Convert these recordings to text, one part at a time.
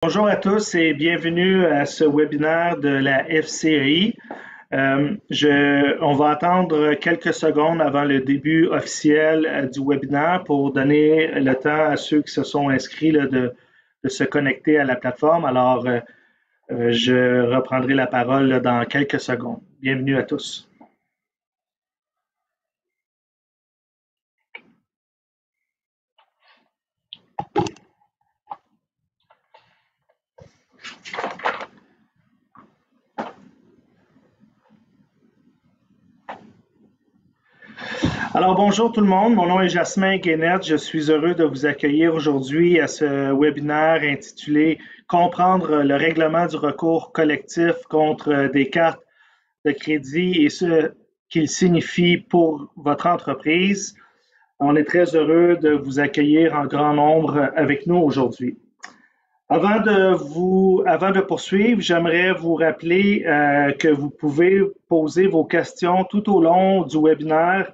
Bonjour à tous et bienvenue à ce webinaire de la FCEI. On va attendre quelques secondes avant le début officiel du webinaire pour donner le temps à ceux qui se sont inscrits de se connecter à la plateforme. Alors, je reprendrai la parole dans quelques secondes. Bienvenue à tous. Alors, bonjour tout le monde. Mon nom est Jasmin Guénette. Je suis heureux de vous accueillir aujourd'hui à ce webinaire intitulé Comprendre le règlement du recours collectif contre des cartes de crédit et ce qu'il signifie pour votre entreprise. On est très heureux de vous accueillir en grand nombre avec nous aujourd'hui. Avant de poursuivre, j'aimerais vous rappeler que vous pouvez poser vos questions tout au long du webinaire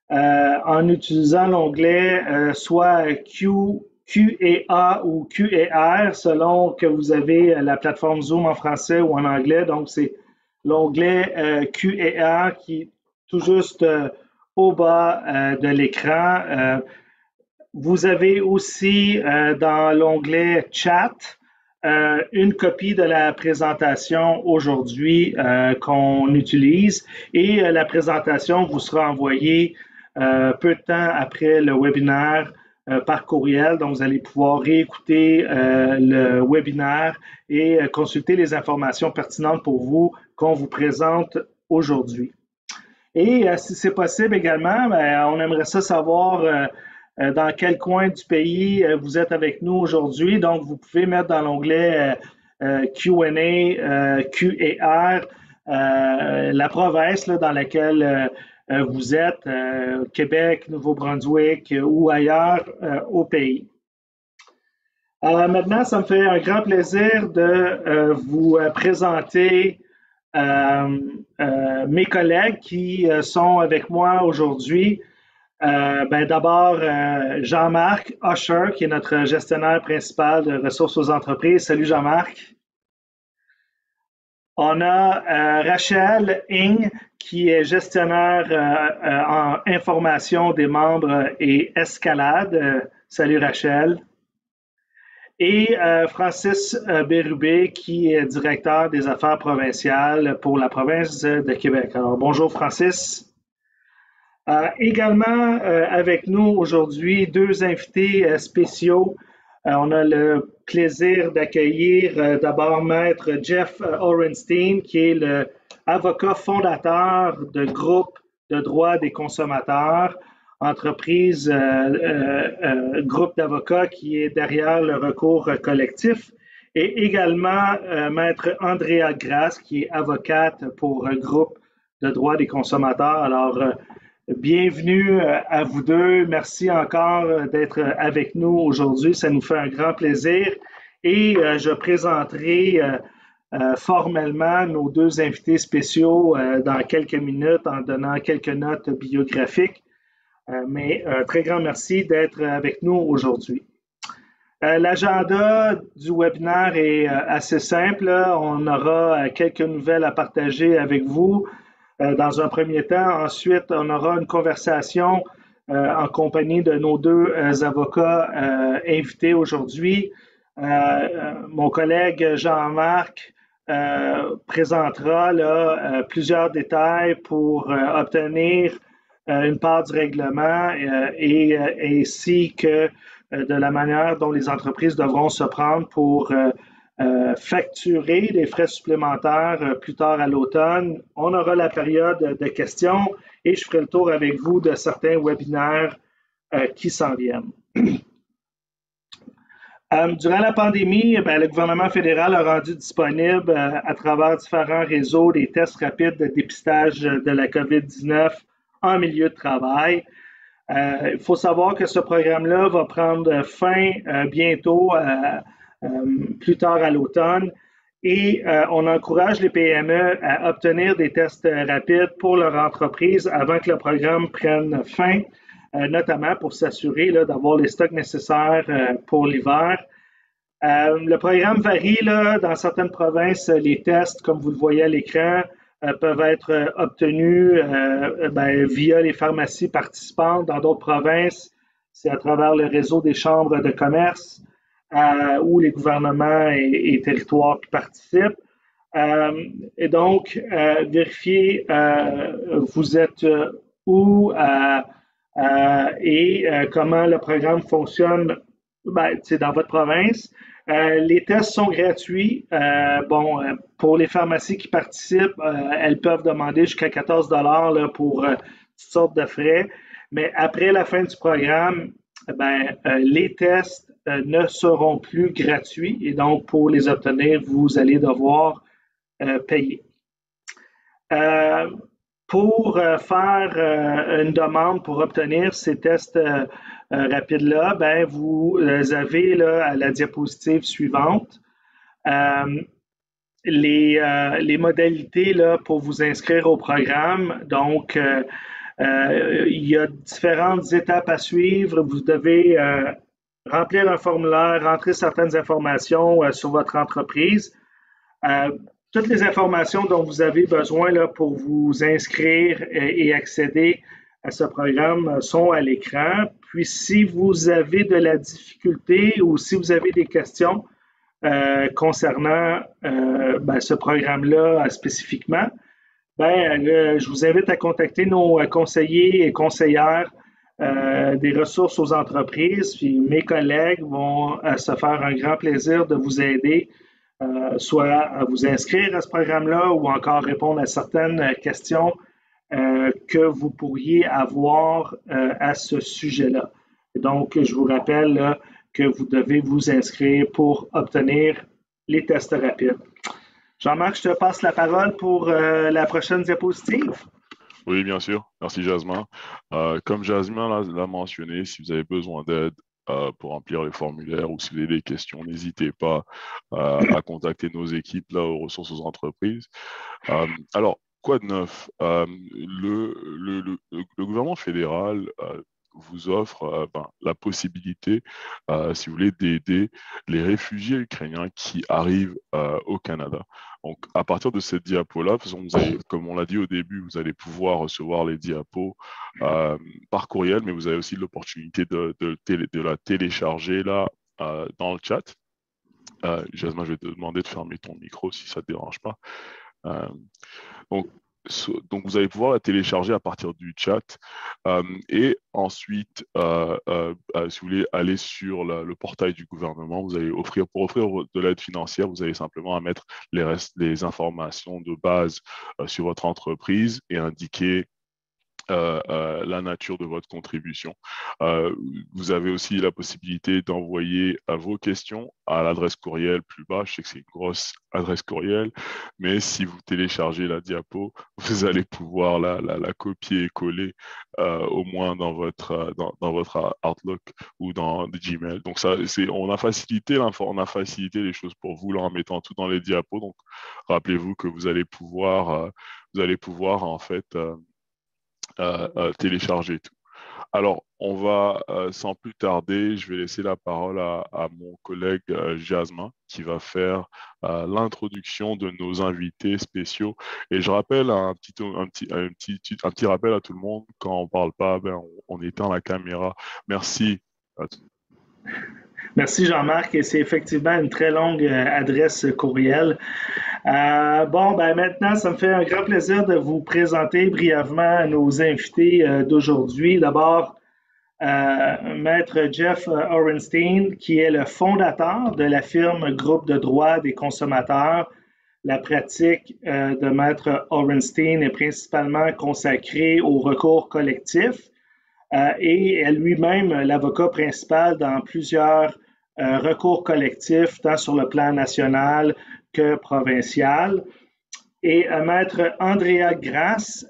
en utilisant l'onglet soit QA ou QAR selon que vous avez la plateforme Zoom en français ou en anglais. Donc, c'est l'onglet QAR qui est tout juste au bas de l'écran. Vous avez aussi dans l'onglet Chat une copie de la présentation aujourd'hui qu'on utilise et la présentation vous sera envoyée peu de temps après le webinaire par courriel. Donc, vous allez pouvoir réécouter le webinaire et consulter les informations pertinentes pour vous qu'on vous présente aujourd'hui. Et si c'est possible également, on aimerait ça savoir dans quel coin du pays vous êtes avec nous aujourd'hui. Donc, vous pouvez mettre dans l'onglet Q&A, QAR, la province dans laquelle vous êtes, Québec, Nouveau-Brunswick ou ailleurs au pays. Maintenant, ça me fait un grand plaisir de vous présenter mes collègues qui sont avec moi aujourd'hui. D'abord, Jean-Marc Usher, qui est notre gestionnaire principal de ressources aux entreprises. Salut Jean-Marc. On a Rachel Ing, qui est gestionnaire en information des membres et escalade. Salut Rachel. Et Francis Bérubé, qui est directeur des affaires provinciales pour la province de Québec. Alors, bonjour Francis. Également avec nous aujourd'hui deux invités spéciaux. On a le plaisir d'accueillir d'abord Maître Jeff Orenstein, qui est l'avocat fondateur de Groupe de droit des consommateurs, entreprise, groupe d'avocats qui est derrière le recours collectif. Et également Maître Andrea Grasse, qui est avocate pour Groupe de droit des consommateurs. Alors, bienvenue à vous deux. Merci encore d'être avec nous aujourd'hui. Ça nous fait un grand plaisir. Et je présenterai formellement nos deux invités spéciaux dans quelques minutes en donnant quelques notes biographiques. Mais un très grand merci d'être avec nous aujourd'hui. L'agenda du webinaire est assez simple. On aura quelques nouvelles à partager avec vous dans un premier temps. Ensuite, on aura une conversation en compagnie de nos deux avocats invités aujourd'hui. Mon collègue Jean-Marc présentera plusieurs détails pour obtenir une part du règlement et ainsi que de la manière dont les entreprises devront se prendre pour facturer les frais supplémentaires plus tard à l'automne. On aura la période de questions et je ferai le tour avec vous de certains webinaires qui s'en viennent. Durant la pandémie, le gouvernement fédéral a rendu disponible à travers différents réseaux des tests rapides de dépistage de la COVID-19 en milieu de travail. Il faut savoir que ce programme-là va prendre fin bientôt, plus tard à l'automne, et on encourage les PME à obtenir des tests rapides pour leur entreprise avant que le programme prenne fin, notamment pour s'assurer d'avoir les stocks nécessaires pour l'hiver. Le programme varie là, dans certaines provinces, les tests, comme vous le voyez à l'écran, peuvent être obtenus via les pharmacies participantes. Dans d'autres provinces, c'est à travers le réseau des chambres de commerce ou les gouvernements et territoires qui participent. Et donc, vérifier vous êtes où et comment le programme fonctionne dans votre province. Les tests sont gratuits. Pour les pharmacies qui participent, elles peuvent demander jusqu'à 14 $ pour toutes sortes de frais. Mais après la fin du programme, les tests ne seront plus gratuits et donc pour les obtenir, vous allez devoir payer. Euh, pour faire une demande pour obtenir ces tests rapides-là, vous avez là, à la diapositive suivante les modalités là, pour vous inscrire au programme. Donc, il y a différentes étapes à suivre. Vous devez remplir un formulaire, rentrer certaines informations sur votre entreprise. Toutes les informations dont vous avez besoin là, pour vous inscrire et accéder à ce programme sont à l'écran. Puis, si vous avez de la difficulté ou si vous avez des questions concernant ce programme-là spécifiquement, je vous invite à contacter nos conseillers et conseillères des ressources aux entreprises. Puis mes collègues vont se faire un grand plaisir de vous aider, soit à vous inscrire à ce programme-là ou encore répondre à certaines questions que vous pourriez avoir à ce sujet-là. Donc, je vous rappelle là, que vous devez vous inscrire pour obtenir les tests rapides. Jean-Marc, je te passe la parole pour la prochaine diapositive. Oui, bien sûr. Merci, Jasmin. Comme Jasmin l'a mentionné, si vous avez besoin d'aide pour remplir les formulaires ou si vous avez des questions, n'hésitez pas à contacter nos équipes là, aux ressources aux entreprises. Alors, quoi de neuf? Le gouvernement fédéral vous offre la possibilité, si vous voulez, d'aider les réfugiés ukrainiens qui arrivent au Canada. Donc, à partir de cette diapo-là, comme on l'a dit au début, vous allez pouvoir recevoir les diapos par courriel, mais vous avez aussi l'opportunité de la télécharger là dans le chat. Jasmin, je vais te demander de fermer ton micro si ça ne te dérange pas. Donc, vous allez pouvoir la télécharger à partir du chat et ensuite, si vous voulez aller sur le portail du gouvernement, pour offrir de l'aide financière, vous avez simplement à mettre les informations de base sur votre entreprise et indiquer la nature de votre contribution. Vous avez aussi la possibilité d'envoyer vos questions à l'adresse courriel plus bas. Je sais que c'est une grosse adresse courriel, mais si vous téléchargez la diapo, vous allez pouvoir la copier et coller au moins dans votre Outlook ou dans Gmail. Donc on a facilité les choses pour vous là, en mettant tout dans les diapos. Donc rappelez-vous que vous allez pouvoir en fait télécharger tout. Alors, on va, sans plus tarder, je vais laisser la parole à mon collègue Jasmin qui va faire l'introduction de nos invités spéciaux. Et je rappelle un petit rappel à tout le monde, quand on parle pas, on éteint la caméra. Merci à tous. Merci Jean-Marc, et c'est effectivement une très longue adresse courriel. Maintenant, ça me fait un grand plaisir de vous présenter brièvement nos invités d'aujourd'hui. D'abord, Maître Jeff Orenstein, qui est le fondateur de la firme Groupe de droit des consommateurs. La pratique de Maître Orenstein est principalement consacrée au recours collectif et est lui-même l'avocat principal dans plusieurs recours collectifs, tant sur le plan national que provincial. Et Maître Andrea Grasse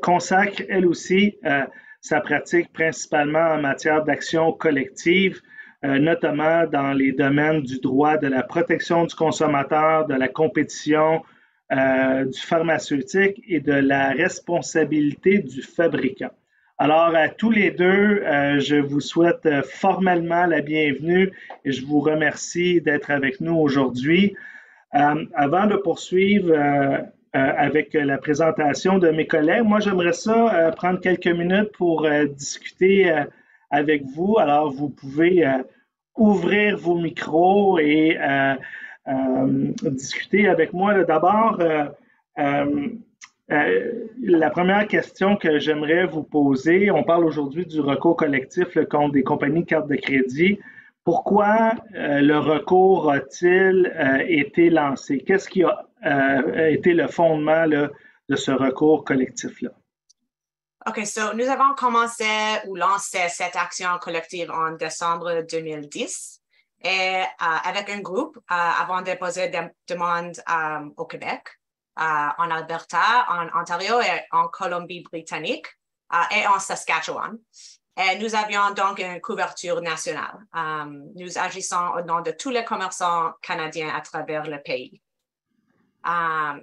consacre, elle aussi, sa pratique principalement en matière d'action collective, notamment dans les domaines du droit de la protection du consommateur, de la compétition, du pharmaceutique et de la responsabilité du fabricant. Alors, à tous les deux, je vous souhaite formellement la bienvenue et je vous remercie d'être avec nous aujourd'hui. Avant de poursuivre avec la présentation de mes collègues, moi, j'aimerais ça prendre quelques minutes pour discuter avec vous. Alors, vous pouvez ouvrir vos micros et discuter avec moi. D'abord, euh, la première question que j'aimerais vous poser, on parle aujourd'hui du recours collectif contre des compagnies de cartes de crédit. Pourquoi le recours a-t-il été lancé? Qu'est-ce qui a été le fondement là, de ce recours collectif-là? OK, so nous avons commencé ou lancé cette action collective en décembre 2010 et avec un groupe avant de poser des demandes au Québec, en Alberta, en Ontario et en Colombie-Britannique et en Saskatchewan. Et nous avions donc une couverture nationale. Nous agissons au nom de tous les commerçants canadiens à travers le pays.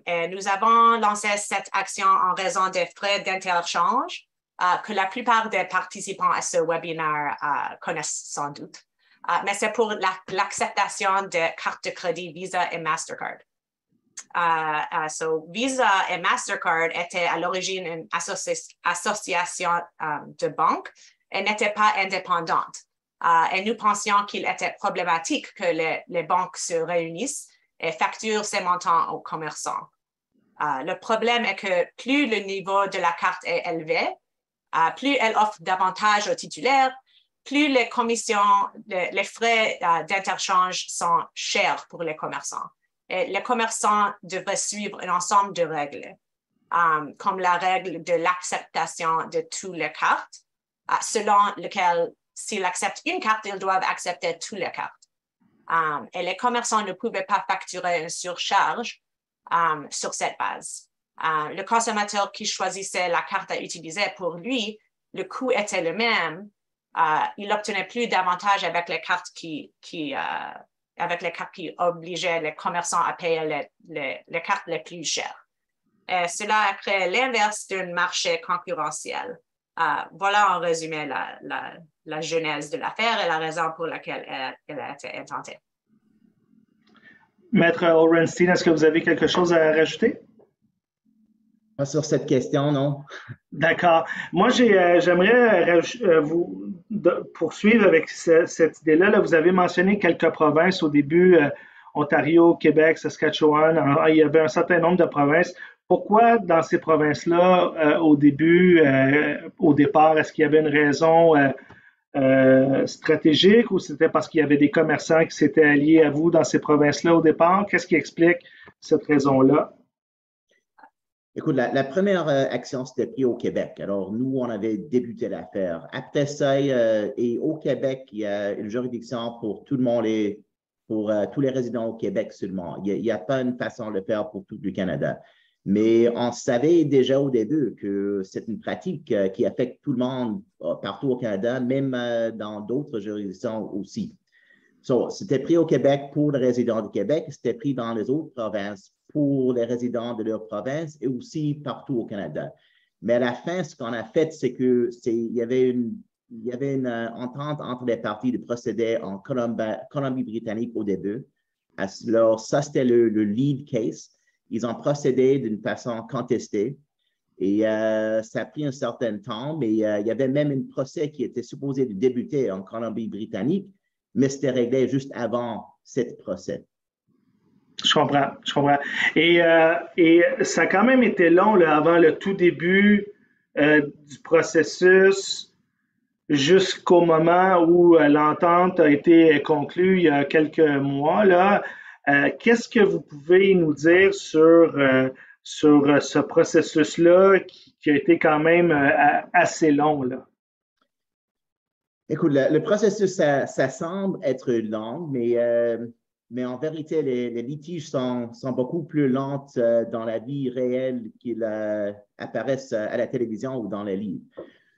Et nous avons lancé cette action en raison des frais d'interchange que la plupart des participants à ce webinaire connaissent sans doute. Mais c'est pour l'acceptation de cartes de crédit Visa et Mastercard. So Visa et Mastercard étaient à l'origine une association de banques et n'étaient pas indépendantes. Et nous pensions qu'il était problématique que les banques se réunissent et facturent ces montants aux commerçants. Le problème est que plus le niveau de la carte est élevé, plus elle offre davantage aux titulaires, plus les commissions, les frais d'interchange sont chers pour les commerçants. Et les commerçants devraient suivre un ensemble de règles, comme la règle de l'acceptation de toutes les cartes, selon lequel, s'ils acceptent une carte, ils doivent accepter toutes les cartes. Et les commerçants ne pouvaient pas facturer une surcharge sur cette base. Le consommateur qui choisissait la carte à utiliser, pour lui, le coût était le même. Il obtenait plus d'avantages avec les cartes qui obligeaient les commerçants à payer les cartes les plus chères. Et cela a créé l'inverse d'un marché concurrentiel. Voilà en résumé la genèse de l'affaire et la raison pour laquelle elle a été intentée. Maître Orenstein, est-ce que vous avez quelque chose à rajouter? Pas sur cette question, non. D'accord. Moi, j'aimerais vous poursuivre avec cette idée-là. Là, vous avez mentionné quelques provinces au début, Ontario, Québec, Saskatchewan. Il y avait un certain nombre de provinces. Pourquoi dans ces provinces-là, au départ, est-ce qu'il y avait une raison stratégique ou c'était parce qu'il y avait des commerçants qui s'étaient alliés à vous dans ces provinces-là au départ? Qu'est-ce qui explique cette raison-là? Écoute, la première action, c'était pris au Québec. Alors, nous, on avait débuté l'affaire. Après ça, et au Québec, il y a une juridiction pour tout le monde pour tous les résidents au Québec seulement. Il n'y a pas une façon de le faire pour tout le Canada. Mais on savait déjà au début que c'est une pratique qui affecte tout le monde partout au Canada, même dans d'autres juridictions aussi. So, c'était pris au Québec pour les résidents du Québec, c'était pris dans les autres provinces pour les résidents de leur province et aussi partout au Canada. Mais à la fin, ce qu'on a fait, c'est qu'il y avait une entente entre les parties de procéder en Colombie-Britannique au début. Alors, ça, c'était le lead case. Ils ont procédé d'une façon contestée et ça a pris un certain temps, mais il y avait même un procès qui était supposé de débuter en Colombie-Britannique, mais c'était réglé juste avant ce procès. Je comprends. Et ça a quand même été long là, avant le tout début du processus jusqu'au moment où l'entente a été conclue il y a quelques mois. Là. Qu'est-ce que vous pouvez nous dire sur ce processus-là qui a été quand même assez long, là? Écoute, le processus, ça semble être long, mais en vérité, les litiges sont beaucoup plus lents dans la vie réelle qu'ils apparaissent à la télévision ou dans les livres.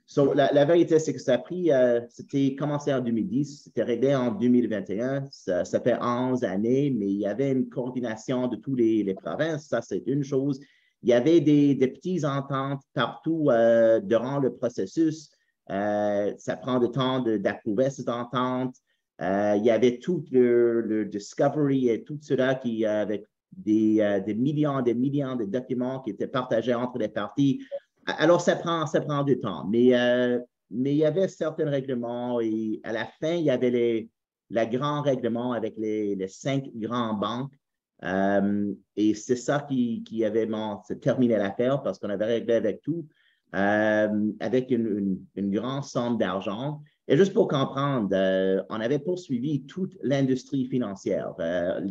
So, la vérité, c'est que ça a pris, c'était commencé en 2010, c'était réglé en 2021, ça fait 11 années, mais il y avait une coordination de toutes les provinces, ça c'est une chose. Il il y avait des petites ententes partout durant le processus. Ça prend du temps d'approuver ces ententes. Il y avait tout le discovery et tout cela qui, avec des millions de documents qui étaient partagés entre les parties. Alors, ça prend du temps. Mais il y avait certains règlements et à la fin, il y avait le grand règlement avec les 5 grandes banques. Et c'est ça qui avait terminé l'affaire parce qu'on avait réglé avec tout, avec une grande somme d'argent. Et juste pour comprendre, on avait poursuivi toute l'industrie financière,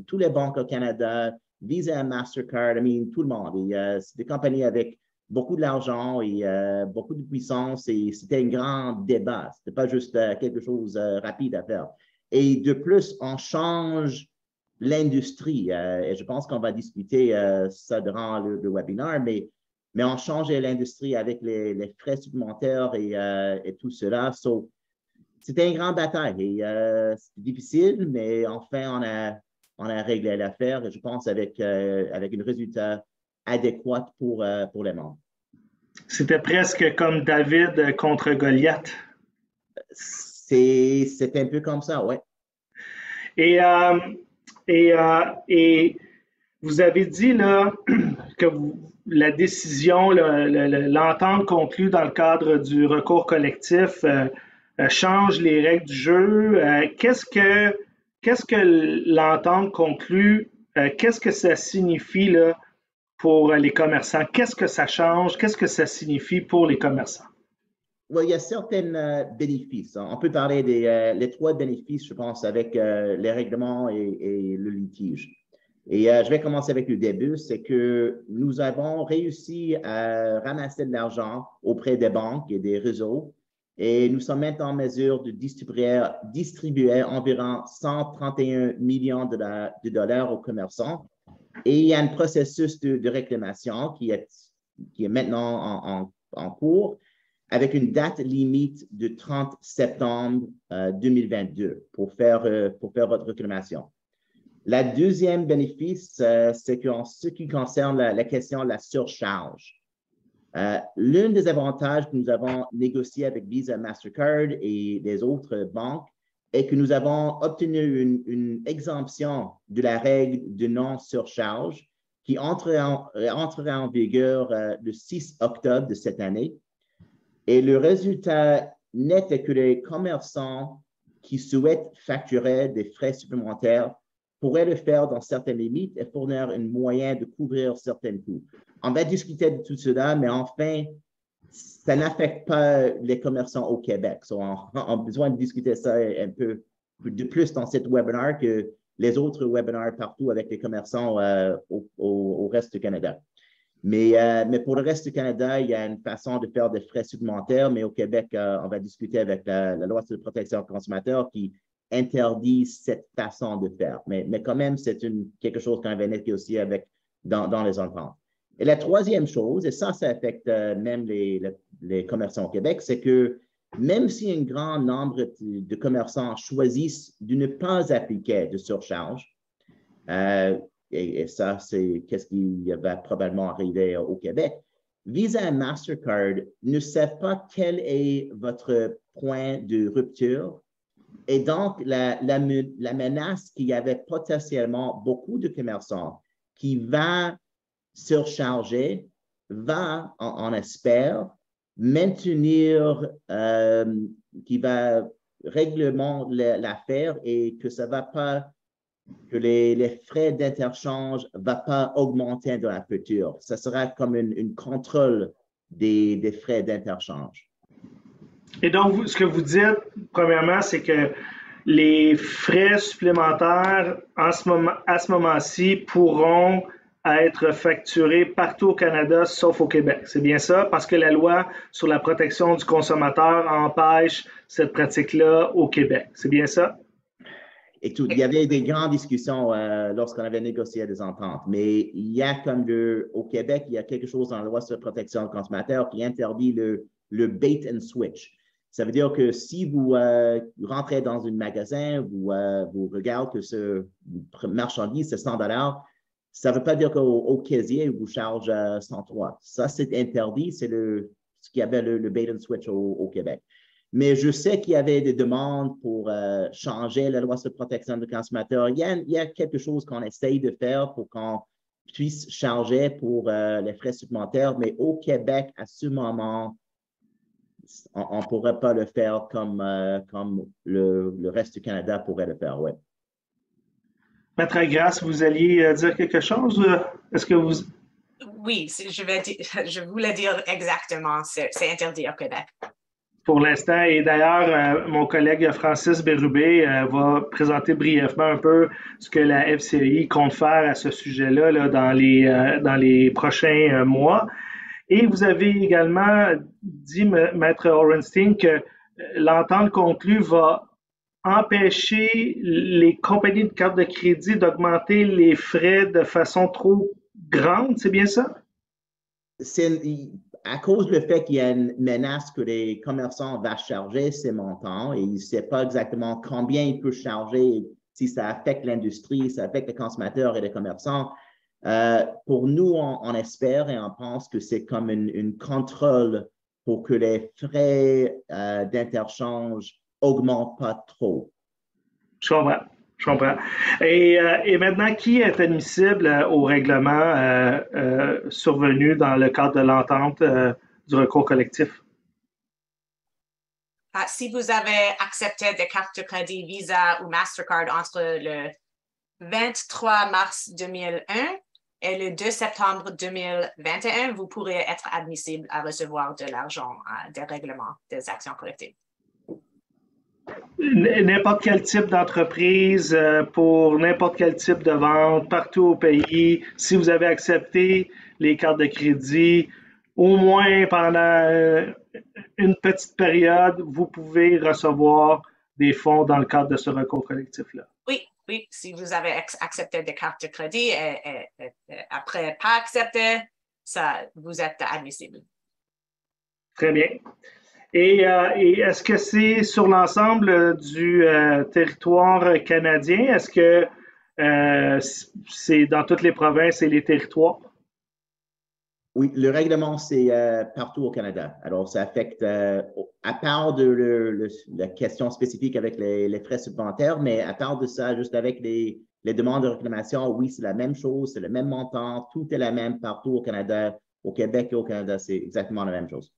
tous les banques au Canada, Visa, Mastercard, tout le monde. C'est des compagnies avec beaucoup d'argent et beaucoup de puissance et c'était un grand débat. Ce n'était pas juste quelque chose rapide à faire. Et de plus, on change l'industrie et je pense qu'on va discuter ça durant le webinaire, mais on changeait l'industrie avec les frais supplémentaires et tout cela. So, c'était une grande bataille et c'était difficile, mais enfin, on a réglé l'affaire et je pense avec un résultat adéquat pour les membres. C'était presque comme David contre Goliath. C'est un peu comme ça, oui. Et vous avez dit là, que la décision, l'entente conclue dans le cadre du recours collectif change les règles du jeu. Qu'est-ce que l'entente conclue, qu'est-ce que ça signifie là, pour les commerçants? Qu'est-ce que ça change? Qu'est-ce que ça signifie pour les commerçants? Well, il y a certains bénéfices. On peut parler des 3 bénéfices, je pense, avec les règlements et le litige. Et je vais commencer avec le début, c'est que nous avons réussi à ramasser de l'argent auprès des banques et des réseaux et nous sommes maintenant en mesure de distribuer environ 131 millions de dollars aux commerçants. Et il y a un processus de réclamation qui est maintenant en cours avec une date limite de 30 septembre 2022 pour faire votre réclamation. La deuxième bénéfice, c'est qu'en ce qui concerne la question de la surcharge, l'un des avantages que nous avons négocié avec Visa, Mastercard et les autres banques est que nous avons obtenu une exemption de la règle de non-surcharge qui entrera en vigueur le 6 octobre de cette année. Et le résultat net est que les commerçants qui souhaitent facturer des frais supplémentaires pourraient le faire dans certaines limites et fournir un moyen de couvrir certains coûts. On va discuter de tout cela, mais enfin, ça n'affecte pas les commerçants au Québec. So, on a besoin de discuter ça un peu de plus dans cet webinaire que les autres webinaires partout avec les commerçants au reste du Canada. Mais pour le reste du Canada, il y a une façon de faire des frais supplémentaires, mais au Québec, on va discuter avec la loi sur la protection des consommateurs qui interdit cette façon de faire. Mais quand même, c'est quelque chose qu'on avait négocié dans les ententes. Et la troisième chose, et ça affecte même les commerçants au Québec, c'est que même si un grand nombre de commerçants choisissent de ne pas appliquer de surcharge, et ça, c'est qu'est-ce qui va probablement arriver au Québec, Visa et Mastercard ne savent pas quel est votre point de rupture. Et donc, la menace qu'il y avait potentiellement beaucoup de commerçants qui va surcharger, va, on espère, maintenir, qui va réglementer l'affaire et que ça va pas, que les frais d'interchange ne vont pas augmenter dans la future. Ça sera comme une contrôle des frais d'interchange. Et donc, ce que vous dites, premièrement, c'est que les frais supplémentaires à ce moment-ci pourront être facturés partout au Canada, sauf au Québec. C'est bien ça? Parce que la loi sur la protection du consommateur empêche cette pratique-là au Québec. C'est bien ça? Écoute, il y avait des grandes discussions lorsqu'on avait négocié des ententes, mais il y a au Québec, il y a quelque chose dans la loi sur la protection du consommateur qui interdit le bait and switch. Ça veut dire que si vous rentrez dans un magasin, vous regardez que ce marchandise, c'est $100, Ça ne veut pas dire qu'au casier, vous charge 103. Ça, c'est interdit. C'est ce qu'il y avait le bait and switch au Québec. Mais je sais qu'il y avait des demandes pour changer la loi sur la protection du consommateur. Il y a quelque chose qu'on essaye de faire pour qu'on puisse charger pour les frais supplémentaires, mais au Québec, à ce moment, on ne pourrait pas le faire comme le reste du Canada pourrait le faire, oui. Maître Grasse, vous alliez dire quelque chose? Est-ce que vous... Oui, je voulais dire exactement, c'est interdit au Québec. Pour l'instant, et d'ailleurs, mon collègue Francis Bérubé va présenter brièvement un peu ce que la FCI compte faire à ce sujet-là là, dans les prochains mois. Et vous avez également dit, Maître Orenstein, que l'entente conclue va empêcher les compagnies de cartes de crédit d'augmenter les frais de façon trop grande, c'est bien ça? À cause du fait qu'il y a une menace que les commerçants vont charger ces montants et ils ne savent pas exactement combien ils peuvent charger, si ça affecte l'industrie, ça affecte les consommateurs et les commerçants. Pour nous, on espère et on pense que c'est comme une contrôle pour que les frais d'interchange augmentent pas trop. Je comprends. Je comprends. Et maintenant, qui est admissible au règlement survenu dans le cadre de l'entente du recours collectif? Si vous avez accepté des cartes de crédit Visa ou Mastercard entre le 23 mars 2001 et le 2 septembre 2021, vous pourrez être admissible à recevoir de l'argent des règlements des actions collectives. N'importe quel type d'entreprise, pour n'importe quel type de vente, partout au pays, si vous avez accepté les cartes de crédit, au moins pendant une petite période, vous pouvez recevoir des fonds dans le cadre de ce recours collectif-là. Oui, si vous avez accepté des cartes de crédit et après pas accepté, vous êtes admissible. Très bien. Et est-ce que c'est sur l'ensemble du territoire canadien? Est-ce que c'est dans toutes les provinces et les territoires? Oui, le règlement, c'est partout au Canada. Alors, ça affecte, à part de la question spécifique avec les frais supplémentaires, mais à part de ça, juste avec les demandes de réclamation, oui, c'est la même chose, c'est le même montant, tout est la même partout au Canada, au Québec et au Canada, c'est exactement la même chose.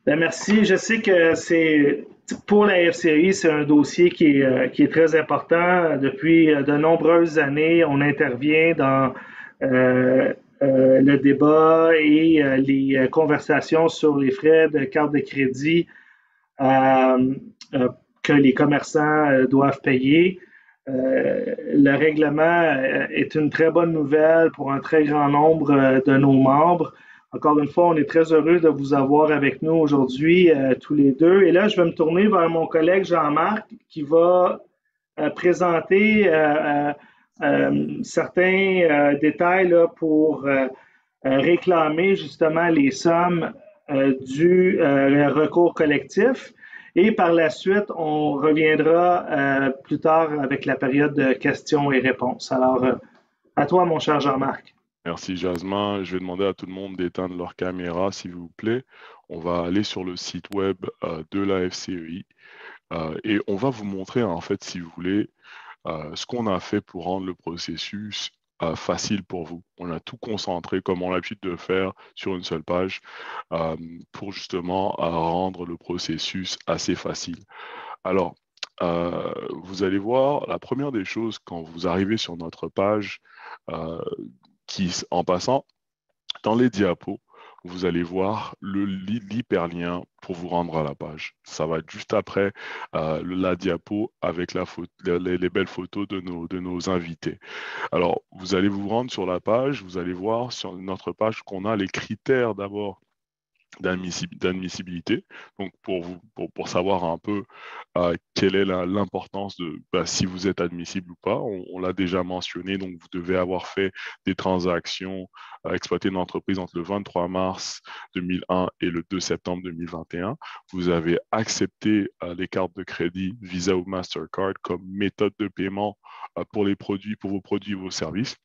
Ben merci. Je sais que pour la FCI, c'est un dossier qui est très important. Depuis de nombreuses années, on intervient dans le débat et les conversations sur les frais de carte de crédit que les commerçants doivent payer. Le règlement est une très bonne nouvelle pour un très grand nombre de nos membres. Encore une fois, on est très heureux de vous avoir avec nous aujourd'hui, tous les deux. Et là, je vais me tourner vers mon collègue Jean-Marc qui va présenter certains détails là, pour réclamer justement les sommes du recours collectif. Et par la suite, on reviendra plus tard avec la période de questions et réponses. Alors, à toi, mon cher Jean-Marc. Merci Jasmin. Je vais demander à tout le monde d'éteindre leur caméra, s'il vous plaît. On va aller sur le site web de la FCEI et on va vous montrer, en fait, si vous voulez, ce qu'on a fait pour rendre le processus facile pour vous. On a tout concentré, comme on a l'habitude de faire, sur une seule page pour justement rendre le processus assez facile. Alors, vous allez voir, la première des choses, quand vous arrivez sur notre page, en passant, dans les diapos, vous allez voir l'hyperlien pour vous rendre à la page. Ça va être juste après la diapo avec les belles photos de nos invités. Alors, vous allez vous rendre sur la page, vous allez voir sur notre page qu'on a les critères d'abord d'admissibilité. Donc, pour savoir un peu quelle est l'importance de si vous êtes admissible ou pas, on l'a déjà mentionné, donc vous devez avoir fait des transactions, exploité une entreprise entre le 23 mars 2001 et le 2 septembre 2021. Vous avez accepté les cartes de crédit Visa ou Mastercard comme méthode de paiement pour les produits, pour vos produits et vos services.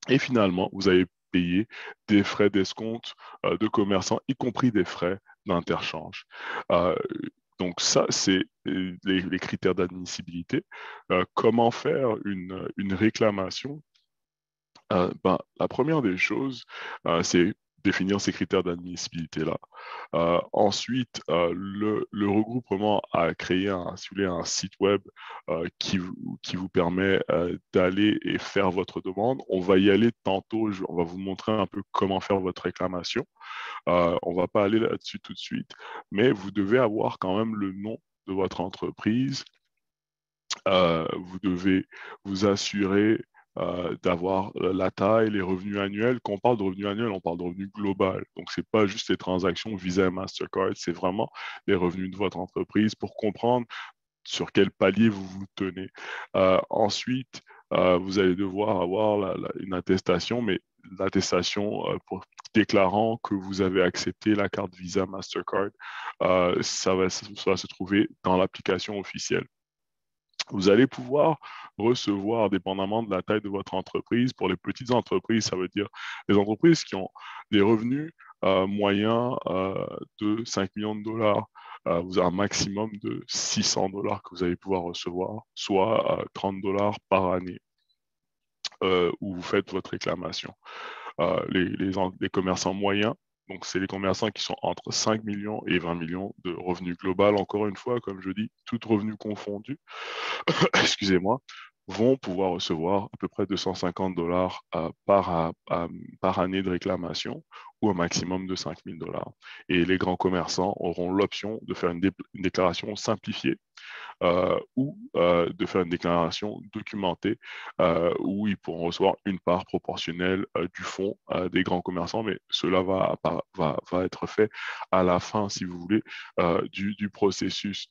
Et finalement, vous avez payé des frais d'escompte de commerçants, y compris des frais d'interchange. Donc ça, c'est les critères d'admissibilité. Comment faire une réclamation? La première des choses, c'est définir ces critères d'admissibilité-là. Ensuite, le regroupement a créé un site web qui vous permet d'aller et faire votre demande. On va y aller tantôt, on va vous montrer un peu comment faire votre réclamation. On ne va pas aller là-dessus tout de suite, mais vous devez avoir quand même le nom de votre entreprise. Vous devez vous assurer d'avoir la taille, les revenus annuels. Quand on parle de revenus annuels, on parle de revenus global. Donc, ce n'est pas juste les transactions Visa et Mastercard, c'est vraiment les revenus de votre entreprise pour comprendre sur quel palier vous vous tenez. Ensuite, vous allez devoir avoir une attestation, mais l'attestation déclarant que vous avez accepté la carte Visa Mastercard, ça va se trouver dans l'application officielle. Vous allez pouvoir recevoir, dépendamment de la taille de votre entreprise, pour les petites entreprises, ça veut dire les entreprises qui ont des revenus moyens de 5 millions de dollars. Vous avez un maximum de 600 dollars que vous allez pouvoir recevoir, soit 30 dollars par année où vous faites votre réclamation. Les commerçants moyens, donc c'est les commerçants qui sont entre 5 millions et 20 millions de revenus global, encore une fois, comme je dis, tout revenu confondu, excusez-moi, vont pouvoir recevoir à peu près 250 dollars par année de réclamation ou un maximum de 5 000 dollars. Et les grands commerçants auront l'option de faire une déclaration simplifiée ou de faire une déclaration documentée où ils pourront recevoir une part proportionnelle du fonds des grands commerçants, mais cela va être fait à la fin, si vous voulez, du processus.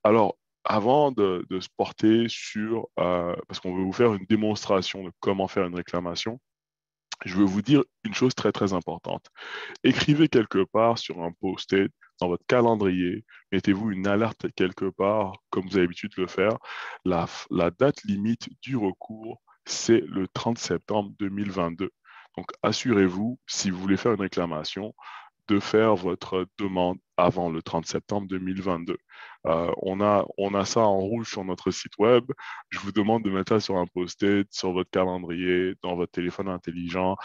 Alors, avant de se porter sur, parce qu'on veut vous faire une démonstration de comment faire une réclamation, je veux vous dire une chose très, très importante. Écrivez quelque part sur un post-it, dans votre calendrier, mettez-vous une alerte quelque part, comme vous avez l'habitude de le faire. La date limite du recours, c'est le 30 septembre 2022. Donc, assurez-vous, si vous voulez faire une réclamation, de faire votre demande avant le 30 septembre 2022. On a ça en rouge sur notre site web. Je vous demande de mettre ça sur un post-it, sur votre calendrier, dans votre téléphone intelligent,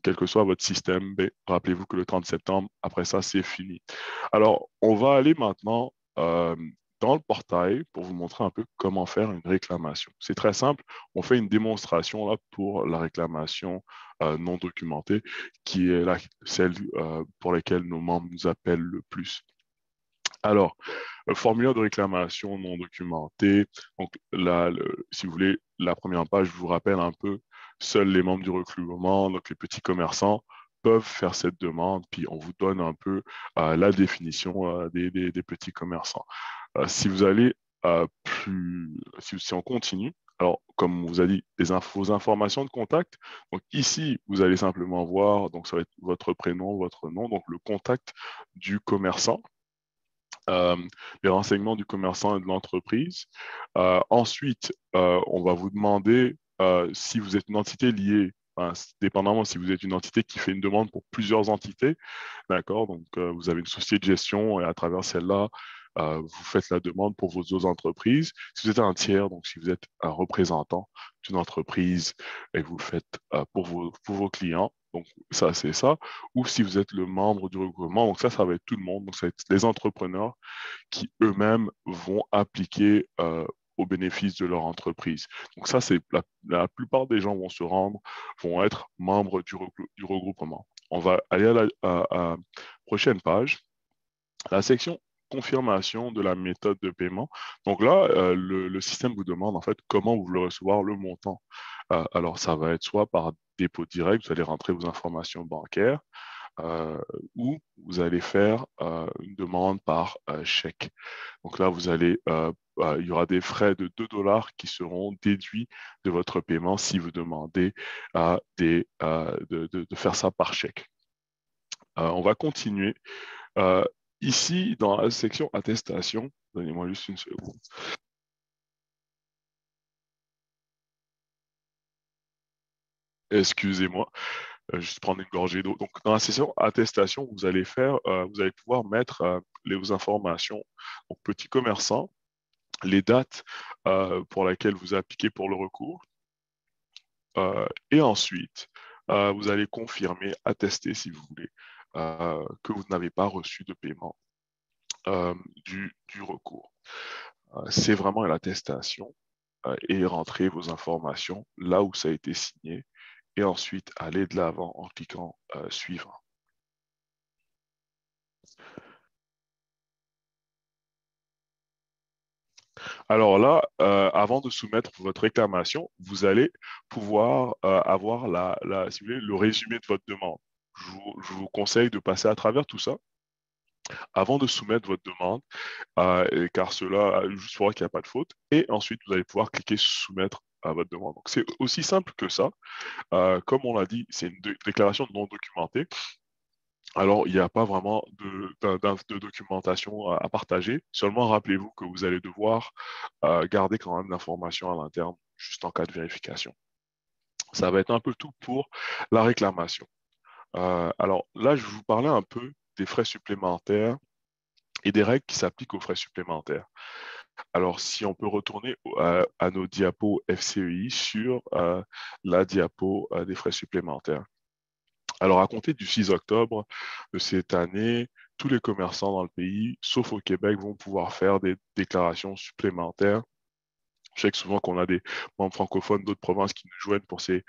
quel que soit votre système. Rappelez-vous que le 30 septembre, après ça, c'est fini. Alors, on va aller maintenant dans le portail pour vous montrer un peu comment faire une réclamation. C'est très simple. On fait une démonstration là pour la réclamation non documentée, qui est celle pour laquelle nos membres nous appellent le plus. Alors, le formulaire de réclamation non documenté, donc là, si vous voulez, la première page, je vous rappelle un peu, seuls les membres du recouvrement, donc les petits commerçants, peuvent faire cette demande, puis on vous donne un peu la définition des petits commerçants. Si vous allez si on continue, alors, comme on vous a dit, vos informations de contact. Donc, ici, vous allez simplement voir, donc ça va être votre prénom, votre nom, donc le contact du commerçant, les renseignements du commerçant et de l'entreprise. Ensuite, on va vous demander si vous êtes une entité liée, dépendamment si vous êtes une entité qui fait une demande pour plusieurs entités, d'accord? Donc, vous avez une société de gestion et à travers celle-là, vous faites la demande pour vos autres entreprises. Si vous êtes un tiers, donc si vous êtes un représentant d'une entreprise et vous le faites pour vos clients, donc ça, c'est ça. Ou si vous êtes le membre du regroupement, donc ça va être tout le monde. Donc, ça va être les entrepreneurs qui eux-mêmes vont appliquer au bénéfice de leur entreprise. Donc ça, c'est la plupart des gens vont se rendre, vont être membres du regroupement. On va aller à la prochaine page, la section confirmation de la méthode de paiement. Donc là, le système vous demande en fait comment vous voulez recevoir le montant. Alors, ça va être soit par dépôt direct, vous allez rentrer vos informations bancaires, ou vous allez faire une demande par chèque. Donc là, il y aura des frais de 2 $ qui seront déduits de votre paiement si vous demandez de faire ça par chèque. On va continuer. Ici, dans la section attestation, donnez-moi juste une seconde. Excusez-moi, juste prendre une gorgée d'eau. Donc, dans la section attestation, vous allez pouvoir mettre vos informations. Donc, petit commerçant, les dates pour lesquelles vous appliquez pour le recours. Et ensuite, vous allez confirmer, attester si vous voulez, que vous n'avez pas reçu de paiement du recours. C'est vraiment l'attestation et rentrer vos informations là où ça a été signé et ensuite aller de l'avant en cliquant suivant. Alors là, avant de soumettre votre réclamation, vous allez pouvoir avoir si vous voulez, le résumé de votre demande. Je vous conseille de passer à travers tout ça avant de soumettre votre demande, car cela juste fera qu'il n'y a pas de faute. Et ensuite, vous allez pouvoir cliquer soumettre à votre demande. Donc, c'est aussi simple que ça. Comme on l'a dit, c'est une déclaration non documentée. Alors, il n'y a pas vraiment de documentation à partager. Seulement, rappelez-vous que vous allez devoir garder quand même l'information à l'interne, juste en cas de vérification. Ça va être un peu tout pour la réclamation. Alors là, je vais vous parler un peu des frais supplémentaires et des règles qui s'appliquent aux frais supplémentaires. Alors, si on peut retourner à nos diapos FCEI sur la diapo des frais supplémentaires. Alors, à compter du 6 octobre de cette année, tous les commerçants dans le pays, sauf au Québec, vont pouvoir faire des déclarations supplémentaires. Je sais que souvent qu'on a des membres francophones d'autres provinces qui nous joignent pour ces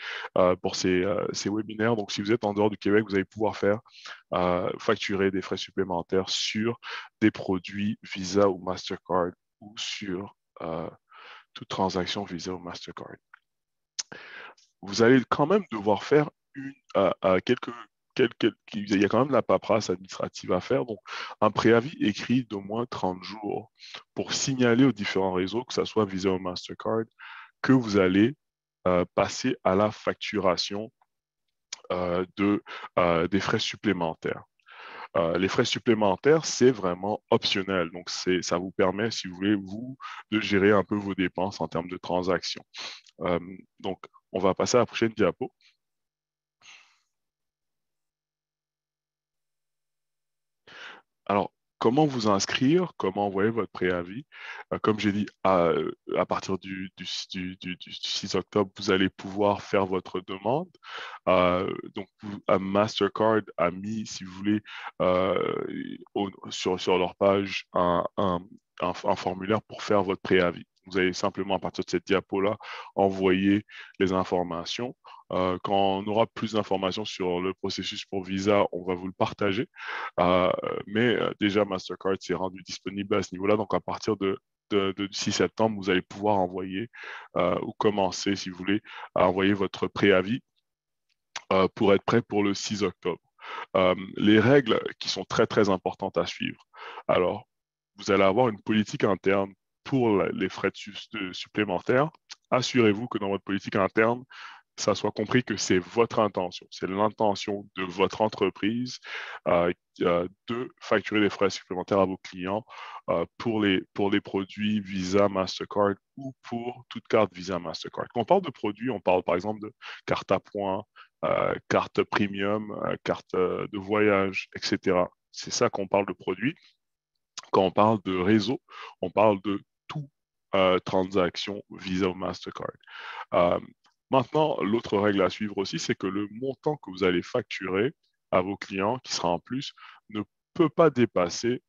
webinaires. Donc, si vous êtes en dehors du Québec, vous allez pouvoir facturer des frais supplémentaires sur des produits Visa ou Mastercard ou sur toute transaction Visa ou Mastercard. Vous allez quand même devoir faire il y a quand même de la paperasse administrative à faire, donc un préavis écrit d'au moins 30 jours pour signaler aux différents réseaux, que ce soit Visa ou Mastercard, que vous allez passer à la facturation des frais supplémentaires. Les frais supplémentaires, c'est vraiment optionnel. Donc, ça vous permet, si vous voulez, de gérer un peu vos dépenses en termes de transactions. Donc, on va passer à la prochaine diapo. Alors, comment vous inscrire? Comment envoyer votre préavis? Comme j'ai dit, à partir du 6 octobre, vous allez pouvoir faire votre demande. Donc, Mastercard a mis, si vous voulez, sur leur page un formulaire pour faire votre préavis. Vous allez simplement, à partir de cette diapo-là, envoyer les informations. Quand on aura plus d'informations sur le processus pour Visa, on va vous le partager. Mais déjà, Mastercard s'est rendu disponible à ce niveau-là. Donc, à partir du 6 septembre, vous allez pouvoir envoyer ou commencer, si vous voulez, à envoyer votre préavis pour être prêt pour le 6 octobre. Les règles qui sont très, très importantes à suivre. Alors, vous allez avoir une politique interne pour les frais supplémentaires. Assurez-vous que dans votre politique interne, ça soit compris que c'est votre intention, c'est l'intention de votre entreprise de facturer des frais supplémentaires à vos clients pour les produits Visa, Mastercard ou pour toute carte Visa, Mastercard. Quand on parle de produits, on parle par exemple de carte à points, carte premium, carte de voyage, etc. C'est ça qu'on parle de produits. Quand on parle de réseau, on parle de tout transaction Visa ou Mastercard. Maintenant, l'autre règle à suivre aussi, c'est que le montant que vous allez facturer à vos clients, qui sera en plus, ne peut pas dépasser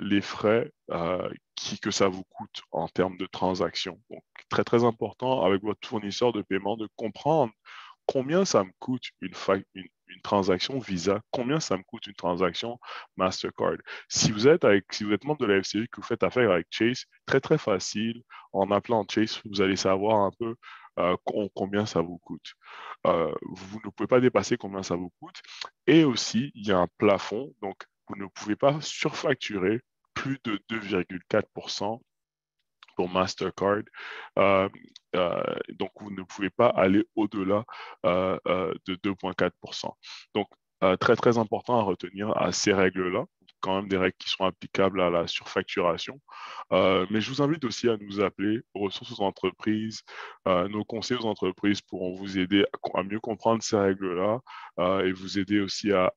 les frais que ça vous coûte en termes de transaction. Donc, très, très important avec votre fournisseur de paiement de comprendre combien ça me coûte une transaction Visa, combien ça me coûte une transaction Mastercard. Si vous êtes membre de la FCE, que vous faites affaire avec Chase, très, très facile. En appelant Chase, vous allez savoir un peu combien ça vous coûte. Vous ne pouvez pas dépasser combien ça vous coûte. Et aussi, il y a un plafond, donc vous ne pouvez pas surfacturer plus de 2,4% pour Mastercard. Donc, vous ne pouvez pas aller au-delà de 2,4%. Donc, très, très important à retenir à ces règles-là, quand même des règles qui sont applicables à la surfacturation. Mais je vous invite aussi à nous appeler aux ressources aux entreprises. Nos conseils aux entreprises pourront vous aider à mieux comprendre ces règles-là et vous aider aussi à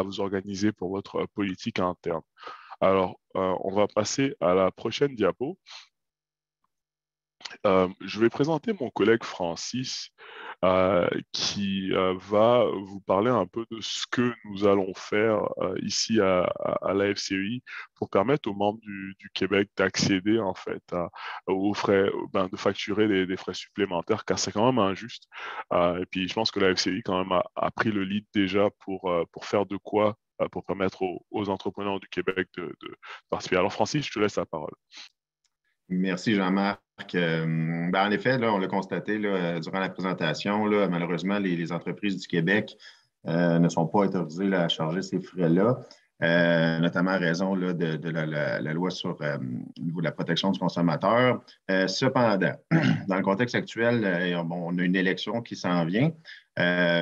vous organiser pour votre politique interne. Alors, on va passer à la prochaine diapo. Je vais présenter mon collègue Francis qui va vous parler un peu de ce que nous allons faire ici à la FCEI pour permettre aux membres du Québec d'accéder en fait aux frais, de facturer des frais supplémentaires, car c'est quand même injuste. Et puis je pense que la FCEI quand même a pris le lead déjà pour faire de quoi pour permettre aux entrepreneurs du Québec de participer. Alors Francis, je te laisse la parole. Merci Jean-Marc. En effet, là, on l'a constaté là, durant la présentation, là, malheureusement, les entreprises du Québec ne sont pas autorisées là, à charger ces frais-là, notamment à raison là, de la loi sur au niveau de la protection du consommateur. Cependant, dans le contexte actuel, on a une élection qui s'en vient.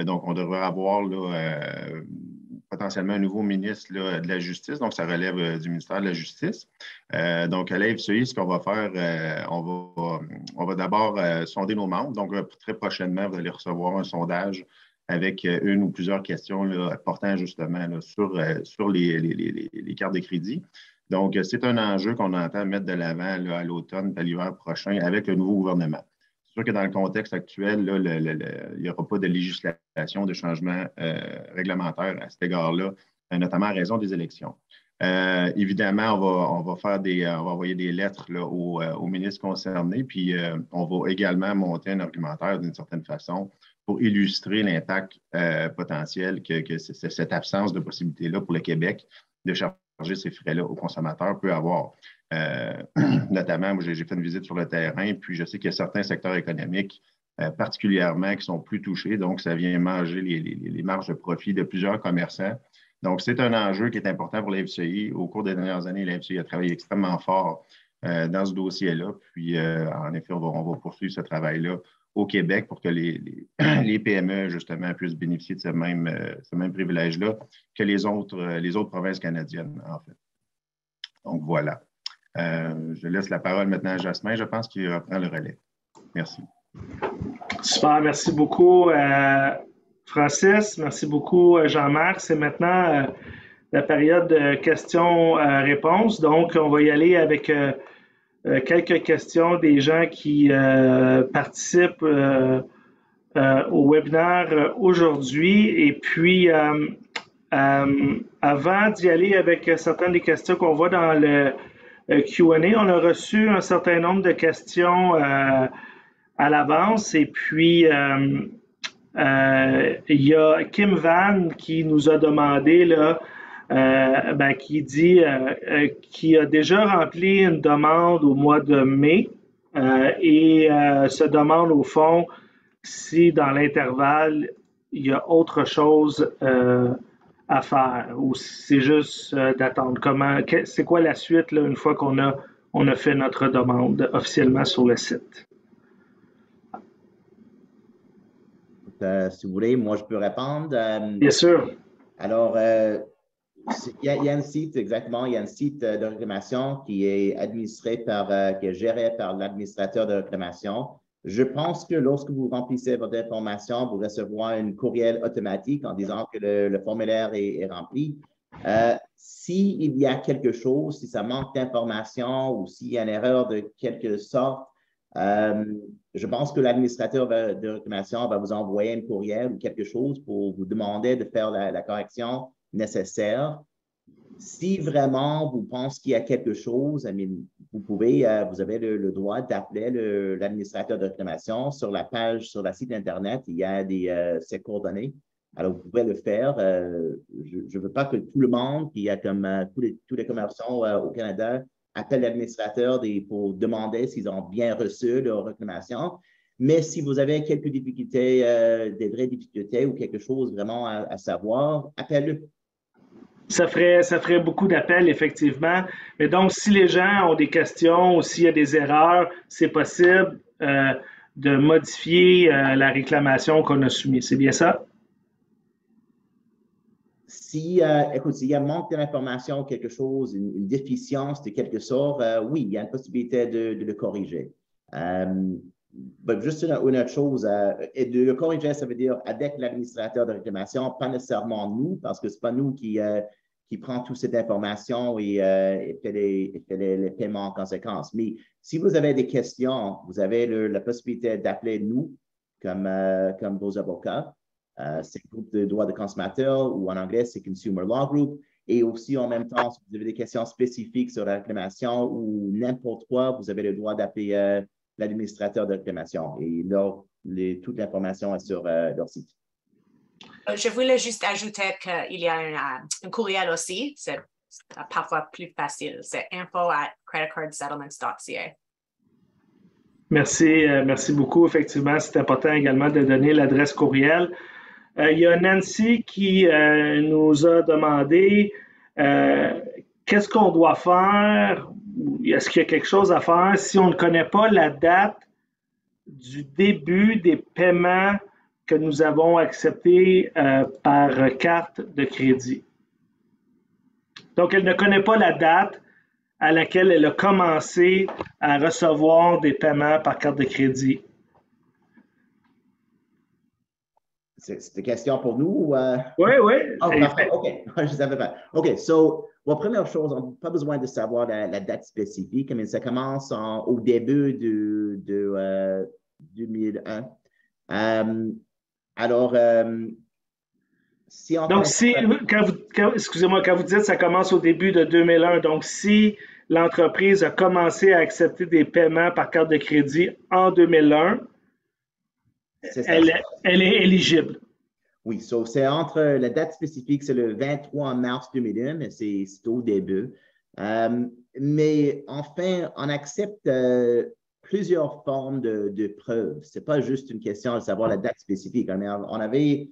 Donc, on devrait avoir là, potentiellement un nouveau ministre là, de la Justice, donc ça relève du ministère de la Justice. Donc, à la FCEI, ce qu'on va faire, on va d'abord sonder nos membres. Donc, très prochainement, vous allez recevoir un sondage avec une ou plusieurs questions là, portant justement là, sur les cartes de crédit. Donc, c'est un enjeu qu'on entend mettre de l'avant là, à l'automne et à l'hiver prochain avec le nouveau gouvernement. C'est sûr que dans le contexte actuel, là, il n'y aura pas de législation, de changement réglementaire à cet égard-là, notamment à raison des élections. Évidemment, on va envoyer des lettres là, aux ministres concernés, puis on va également monter un argumentaire d'une certaine façon pour illustrer l'impact potentiel que cette absence de possibilité-là pour le Québec de charger ces frais-là aux consommateurs peut avoir. Notamment, moi, j'ai fait une visite sur le terrain, puis je sais qu'il y a certains secteurs économiques particulièrement qui sont plus touchés, donc ça vient manger les marges de profit de plusieurs commerçants. Donc, c'est un enjeu qui est important pour la FCEI. Au cours des dernières années, la FCEI a travaillé extrêmement fort dans ce dossier-là. Puis, en effet, on va poursuivre ce travail-là au Québec pour que les PME, justement, puissent bénéficier de ce même privilège-là que les autres provinces canadiennes, en fait. Donc, voilà. Je laisse la parole maintenant à Jasmin. Je pense qu'il reprend le relais. Merci. Super, merci beaucoup, Francis. Merci beaucoup, Jean-Marc. C'est maintenant la période de questions-réponses. Donc, on va y aller avec quelques questions des gens qui participent au webinaire aujourd'hui. Et puis, avant d'y aller avec certaines des questions qu'on voit dans le Q&A, on a reçu un certain nombre de questions à l'avance. Et puis, il y a Kim Van qui nous a demandé, là, qui dit qu'il a déjà rempli une demande au mois de mai et se demande au fond si dans l'intervalle, il y a autre chose à faire ou si c'est juste d'attendre. C'est quoi la suite là, une fois qu'on a fait notre demande officiellement sur le site? Si vous voulez, moi, je peux répondre. Bien sûr. Alors, il y a un site, exactement, il y a un site de réclamation qui est administré qui est géré par l'administrateur de réclamation. Je pense que lorsque vous remplissez votre information, vous recevrez un courriel automatique en disant que le formulaire est rempli. S'il y a quelque chose, si ça manque d'informations ou s'il y a une erreur de quelque sorte, je pense que l'administrateur de réclamation va vous envoyer un courriel ou quelque chose pour vous demander de faire la correction nécessaire. Si vraiment vous pensez qu'il y a quelque chose, vous avez le droit d'appeler l'administrateur de réclamation sur la page, sur la site Internet, il y a ses coordonnées. Alors, vous pouvez le faire. Je ne veux pas que tout le monde, qui a comme tous les commerçants au Canada, appelle l'administrateur pour demander s'ils ont bien reçu leur réclamation. Mais si vous avez quelques difficultés, des vraies difficultés ou quelque chose vraiment à savoir, appelle-le. Ça ferait beaucoup d'appels, effectivement. Mais donc, si les gens ont des questions ou s'il y a des erreurs, c'est possible de modifier la réclamation qu'on a soumise. C'est bien ça? Si, écoute, s'il y a un manque d'information, quelque chose, une déficience de quelque sorte, oui, il y a une possibilité de le corriger. Juste une autre chose, et de le corriger, ça veut dire avec l'administrateur de réclamation, pas nécessairement nous, parce que ce n'est pas nous qui prend toute cette information et fait les paiements en conséquence. Mais si vous avez des questions, vous avez la possibilité d'appeler nous comme vos avocats. C'est le groupe de droit de consommateur ou en anglais, c'est Consumer Law Group. Et aussi, en même temps, si vous avez des questions spécifiques sur la réclamation ou n'importe quoi, vous avez le droit d'appeler l'administrateur de réclamation. Et toute l'information est sur leur site. Je voulais juste ajouter qu'il y a un courriel aussi. C'est parfois plus facile. C'est info@creditcardsettlements.ca. Merci beaucoup. Effectivement, c'est important également de donner l'adresse courriel. Il y a Nancy qui nous a demandé qu'est-ce qu'on doit faire? Est-ce qu'il y a quelque chose à faire si on ne connaît pas la date du début des paiements que nous avons acceptés par carte de crédit? Donc, elle ne connaît pas la date à laquelle elle a commencé à recevoir des paiements par carte de crédit. C'est une question pour nous? Oui. Oh, parfait. OK. Je ne savais pas. OK. So, première chose, on n'a pas besoin de savoir la date spécifique, mais ça commence au début de 2001. Alors, si on... Donc, excusez-moi, quand vous dites ça commence au début de 2001, donc si l'entreprise a commencé à accepter des paiements par carte de crédit en 2001, elle est éligible. Oui, c'est entre la date spécifique, c'est le 23 mars 2001, mais c'est au début. Mais enfin, on accepte plusieurs formes de preuves. Ce n'est pas juste une question de savoir la date spécifique. On avait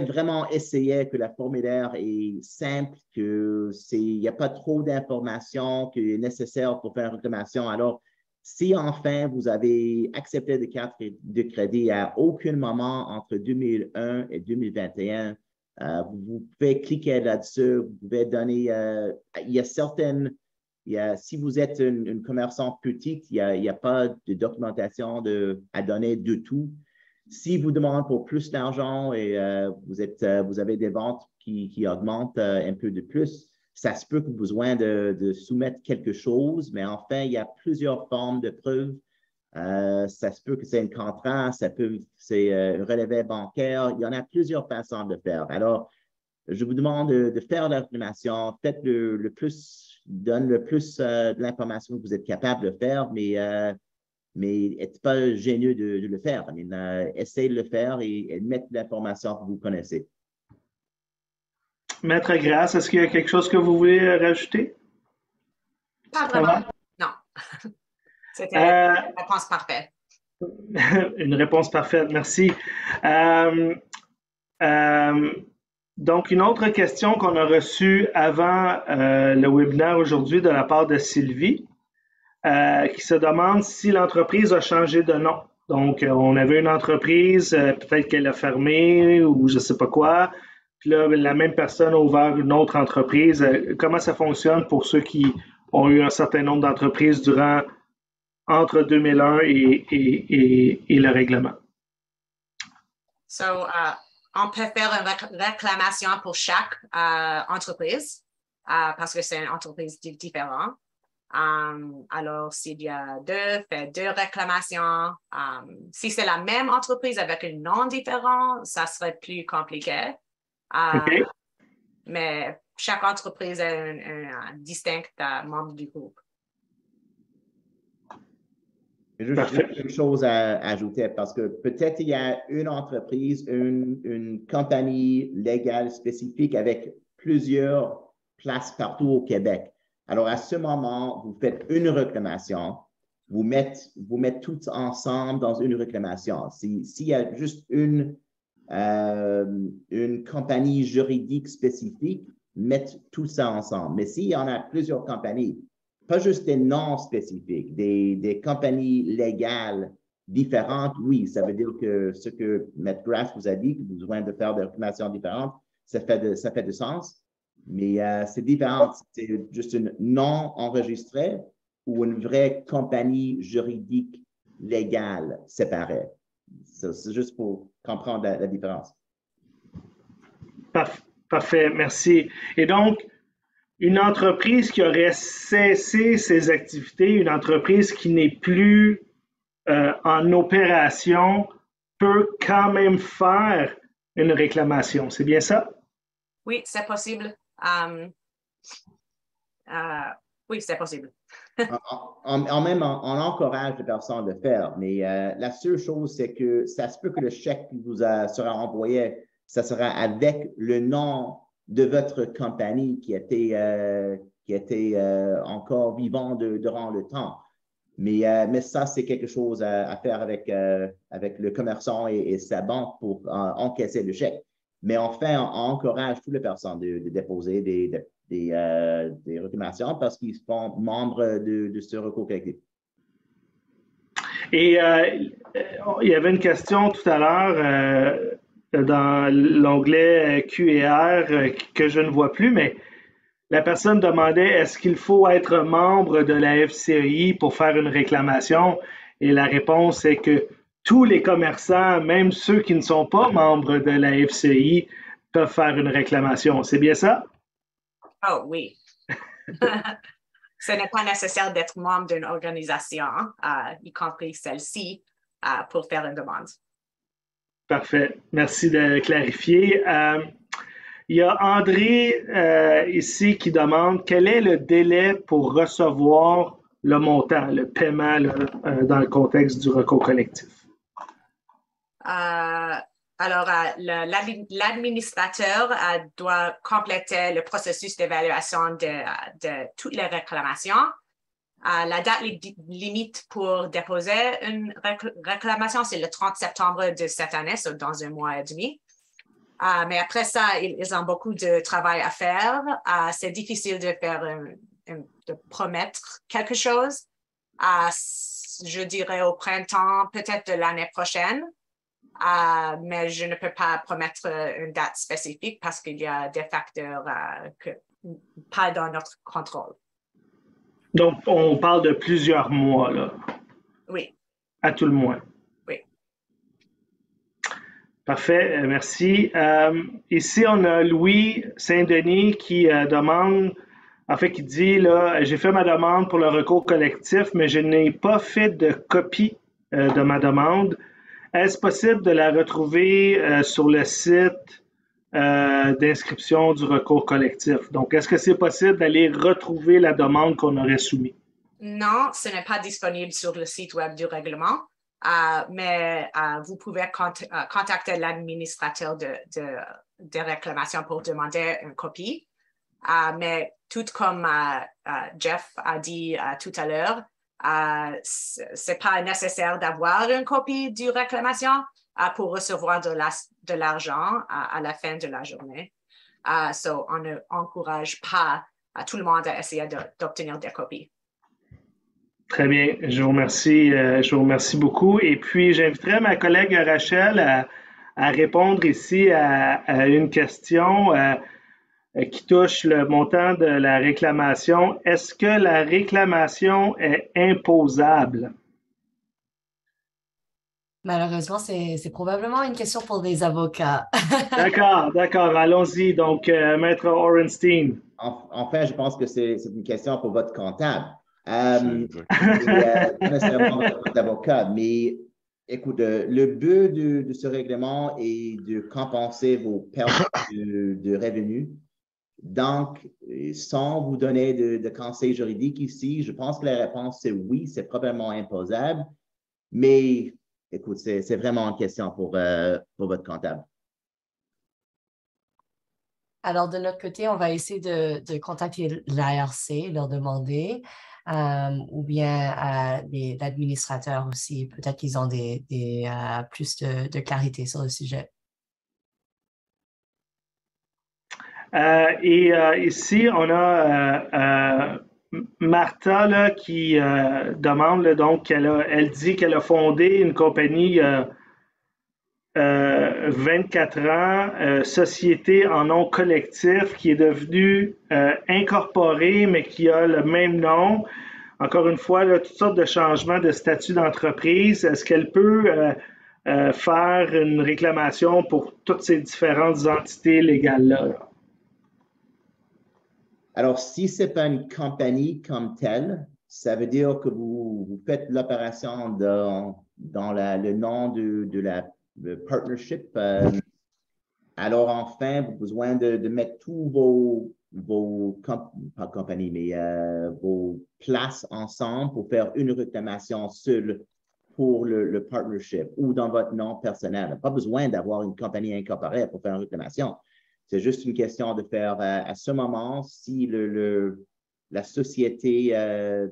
vraiment essayé que la formulaire est simple, qu'il n'y a pas trop d'informations qui est nécessaire pour faire une réclamation. Alors, si enfin vous avez accepté de carte de crédit à aucun moment entre 2001 et 2021, vous pouvez cliquer là-dessus, vous pouvez donner, si vous êtes une commerçant petite, il n'y a pas de documentation à donner de tout. Si vous demandez pour plus d'argent et vous avez des ventes qui augmentent un peu de plus, ça se peut que vous avez besoin de soumettre quelque chose, mais enfin, il y a plusieurs formes de preuves. Ça se peut que c'est un contrat, c'est un relevé bancaire. Il y en a plusieurs façons de faire. Alors, je vous demande de faire la réclamation. Faites donne le plus de l'information que vous êtes capable de faire, mais n'êtes pas gêneux de le faire. Essayez de le faire et mettre l'information que vous connaissez. Maître Grasse, est-ce qu'il y a quelque chose que vous voulez rajouter? Pas vraiment. Non. C'était une réponse parfaite. Une réponse parfaite, merci. Donc, une autre question qu'on a reçue avant le webinaire aujourd'hui de la part de Sylvie, qui se demande si l'entreprise a changé de nom. Donc, on avait une entreprise, peut-être qu'elle a fermé ou je ne sais pas quoi. Puis là, la même personne a ouvert une autre entreprise. Comment ça fonctionne pour ceux qui ont eu un certain nombre d'entreprises entre 2001 et le règlement? On peut faire une réclamation pour chaque entreprise parce que c'est une entreprise différente. Alors, s'il y a faites deux réclamations. Si c'est la même entreprise avec un nom différent, ça serait plus compliqué. Okay. Mais chaque entreprise est un distinct membre du groupe. Juste quelque chose à ajouter parce que peut-être il y a une entreprise, une compagnie légale spécifique avec plusieurs places partout au Québec. Alors, à ce moment, vous faites une réclamation vous mettre tous ensemble dans une réclamation. S'il y a juste une compagnie juridique spécifique, mettre tout ça ensemble. Mais s'il y en a plusieurs compagnies, pas juste des noms spécifiques, des compagnies légales différentes, oui, ça veut dire que ce que Maître Graff vous a dit, que vous avez besoin de faire des réclamations différentes, ça fait du sens. Mais c'est différent. C'est juste une non enregistrée ou une vraie compagnie juridique légale séparée. C'est juste pour comprendre la différence. Parfait, merci. Et donc, une entreprise qui aurait cessé ses activités, une entreprise qui n'est plus en opération, peut quand même faire une réclamation. C'est bien ça? Oui, c'est possible. Oui, c'est possible. On encourage les personnes de le faire, mais la seule chose, c'est que ça se peut que le chèque qui vous sera envoyé, ça sera avec le nom de votre compagnie qui était encore vivant durant le temps. Mais ça, c'est quelque chose à faire avec le commerçant et sa banque pour encaisser le chèque. Mais enfin, on encourage toutes les personnes de déposer des réclamations parce qu'ils sont membres de ce recours collectif. Et il y avait une question tout à l'heure dans l'onglet Q&R que je ne vois plus, mais la personne demandait est-ce qu'il faut être membre de la FCI pour faire une réclamation? Et la réponse est que tous les commerçants, même ceux qui ne sont pas membres de la FCI, peuvent faire une réclamation. C'est bien ça? Oh oui. Ce n'est pas nécessaire d'être membre d'une organisation, y compris celle-ci, pour faire une demande. Parfait. Merci de clarifier. Il y a André ici qui demande quel est le délai pour recevoir le montant, le paiement là, dans le contexte du recours collectif. Alors, l'administrateur doit compléter le processus d'évaluation de toutes les réclamations. La date limite pour déposer une réclamation, c'est le 30 septembre de cette année, so dans un mois et demi. Mais après ça, ils ont beaucoup de travail à faire. C'est difficile de faire, de promettre quelque chose. Je dirais au printemps, peut-être de l'année prochaine. Mais je ne peux pas promettre une date spécifique parce qu'il y a des facteurs pas dans notre contrôle. Donc, on parle de plusieurs mois, là. Oui. À tout le moins. Oui. Parfait, merci. Ici, on a Louis Saint-Denis qui demande, en fait, qui dit, là, j'ai fait ma demande pour le recours collectif, mais je n'ai pas fait de copie de ma demande. Est-ce possible de la retrouver sur le site d'inscription du recours collectif? Donc, est-ce que c'est possible d'aller retrouver la demande qu'on aurait soumise? Non, ce n'est pas disponible sur le site web du règlement, mais vous pouvez contacter l'administrateur de réclamation pour demander une copie. Mais tout comme Jeff a dit tout à l'heure, ce n'est pas nécessaire d'avoir une copie du réclamation pour recevoir de l'argent à la fin de la journée. So on n'encourage pas tout le monde à essayer d'obtenir des copies. Très bien, je vous remercie beaucoup. Et puis, j'inviterai ma collègue Rachel à répondre ici à une question qui touche le montant de la réclamation. Est-ce que la réclamation est imposable? Malheureusement, c'est probablement une question pour les avocats. D'accord, allons-y. Donc, Maître Orenstein. En fait, je pense que c'est une question pour votre comptable. Pas nécessairement votre avocat, mais écoute, le but de ce règlement est de compenser vos pertes de revenus. Donc, sans vous donner de conseils juridiques ici, je pense que la réponse c'est oui, c'est probablement imposable. Mais écoute, c'est vraiment une question pour votre comptable. Alors, de notre côté, on va essayer de contacter l'ARC, leur demander. ou bien l'administrateur aussi. Peut-être qu'ils ont plus de clarité sur le sujet. Ici, on a Martha là, qui demande là, donc elle dit qu'elle a fondé une compagnie 24 ans, société en nom collectif qui est devenue incorporée, mais qui a le même nom. Encore une fois, là, toutes sortes de changements de statut d'entreprise. Est-ce qu'elle peut faire une réclamation pour toutes ces différentes entités légales-là? Là? Alors, si ce n'est pas une compagnie comme telle, ça veut dire que vous faites l'opération dans le nom de la partnership. Alors, enfin, vous avez besoin de mettre tous pas compagnies, mais vos places ensemble pour faire une réclamation seule pour le partnership ou dans votre nom personnel. Pas besoin d'avoir une compagnie incorporée pour faire une réclamation. C'est juste une question de faire à ce moment, si la société a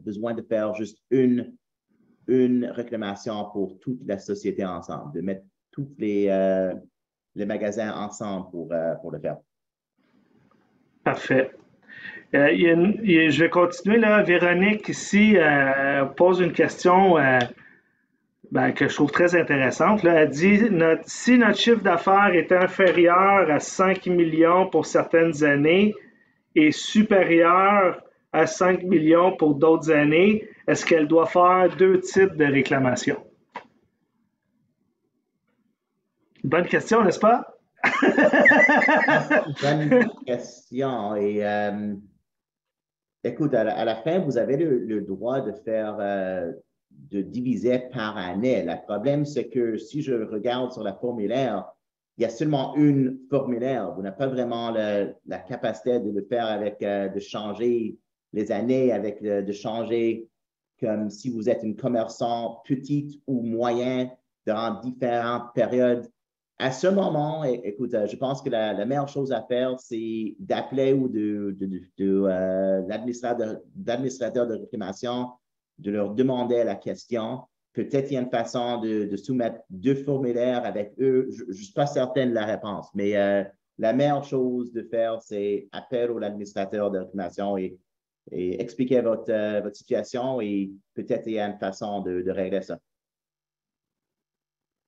besoin de faire juste une réclamation pour toute la société ensemble, de mettre tous les magasins ensemble pour le faire. Parfait. Je vais continuer là. Véronique ici pose une question que je trouve très intéressante. Là. Elle dit si notre chiffre d'affaires est inférieur à 5 millions pour certaines années et supérieur à 5 millions pour d'autres années, est-ce qu'elle doit faire 2 types de réclamations? Bonne question, n'est-ce pas? Bonne question. Et écoute, à la fin, vous avez le droit de faire de diviser par année. Le problème, c'est que si je regarde sur la formulaire, il y a seulement une formulaire. Vous n'avez pas vraiment la capacité de le faire avec, de changer les années, avec de changer comme si vous êtes une commerçant petite ou moyen dans différentes périodes. À ce moment, écoute, je pense que la meilleure chose à faire, c'est d'appeler ou l'administrateur de réclamation, de leur demander la question. Peut-être il y a une façon de soumettre 2 formulaires avec eux. Je ne suis pas certaine de la réponse, mais la meilleure chose de faire, c'est appeler à l'administrateur de réclamation et expliquer votre situation et peut-être il y a une façon de régler ça.